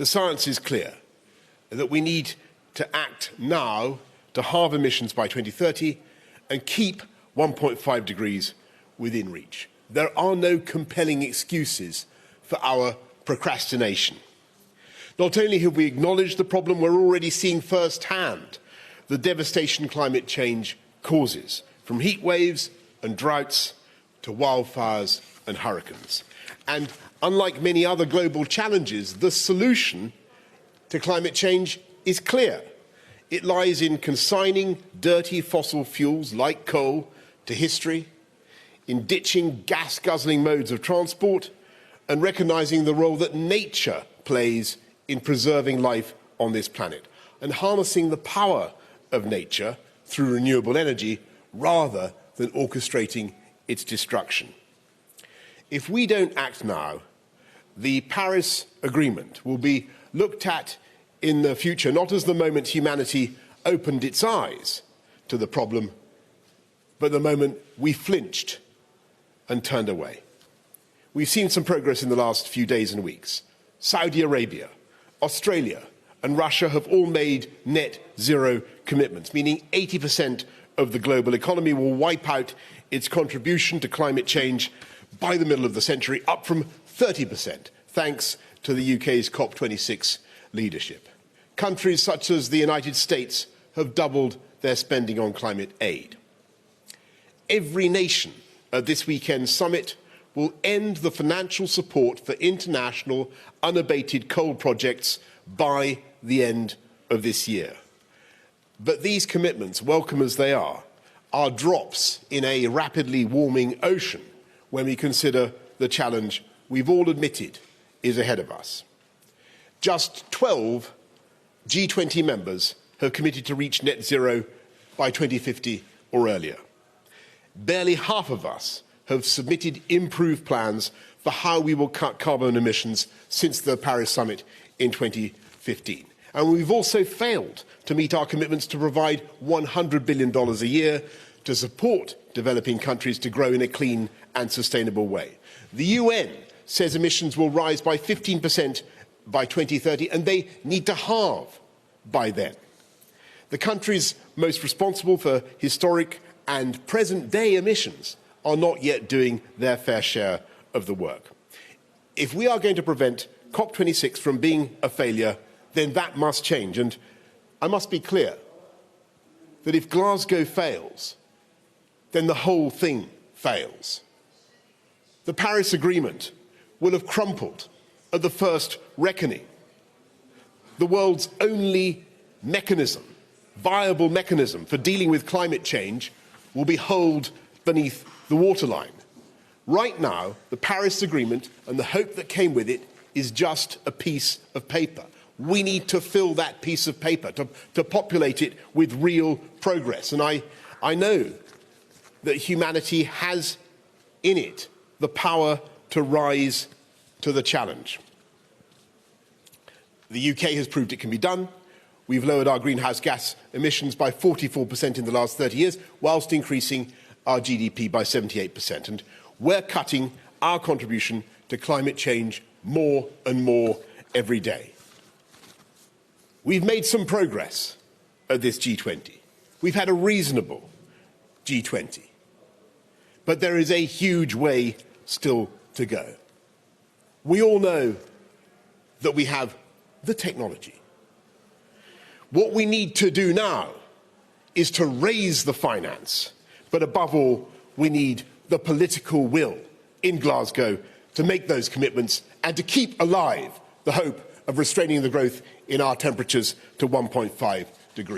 The science is clear that we need to act now to halve emissions by 2030 and keep 1.5 degrees within reach. There are no compelling excuses for our procrastination. Not only have we acknowledged the problem, we're already seeing firsthand the devastation climate change causes, from heat waves and droughts to wildfires and hurricanes. And unlike many other global challenges, the solution to climate change is clear. It lies in consigning dirty fossil fuels like coal to history, in ditching gas-guzzling modes of transport, and recognising the role that nature plays in preserving life on this planet, and harnessing the power of nature through renewable energy rather than orchestrating its destruction. If we don't act now, the Paris Agreement will be looked at in the future not as the moment humanity opened its eyes to the problem, but the moment we flinched and turned away. We've seen some progress in the last few days and weeks. Saudi Arabia, Australia and Russia have all made net zero commitments, meaning 80% of the global economy will wipe out its contribution to climate change by the middle of the century, up from 30%, thanks to the UK's COP26 leadership. Countries such as the United States have doubled their spending on climate aid. Every nation at this weekend's summit will end the financial support for international unabated coal projects by the end of this year. But these commitments, welcome as they are drops in a rapidly warming ocean when we consider the challenge we've all admitted is ahead of us. Just 12 G20 members have committed to reach net zero by 2050 or earlier. Barely half of us have submitted improved plans for how we will cut carbon emissions since the Paris summit in 2015. And we've also failed to meet our commitments to provide $100 billion a year to support developing countries to grow in a clean and sustainable way. The UN says emissions will rise by 15% by 2030, and they need to halve by then. The countries most responsible for historic and present-day emissions are not yet doing their fair share of the work. If we are going to prevent COP26 from being a failure, then that must change. And I must be clear that if Glasgow fails, then the whole thing fails. The Paris Agreement will have crumpled at the first reckoning. The world's only mechanism, viable mechanism for dealing with climate change will be holed beneath the waterline. Right now, the Paris Agreement and the hope that came with it is just a piece of paper. We need to fill that piece of paper, to populate it with real progress. And I know that humanity has in it the power to rise to the challenge. The UK has proved it can be done. We've lowered our greenhouse gas emissions by 44% in the last 30 years, whilst increasing our GDP by 78%. And we're cutting our contribution to climate change more and more every day. We've made some progress at this G20. We've had a reasonable G20. But there is a huge way still to go. We all know that we have the technology. What we need to do now is to raise the finance, but above all, we need the political will in Glasgow to make those commitments and to keep alive the hope of restraining the growth in our temperatures to 1.5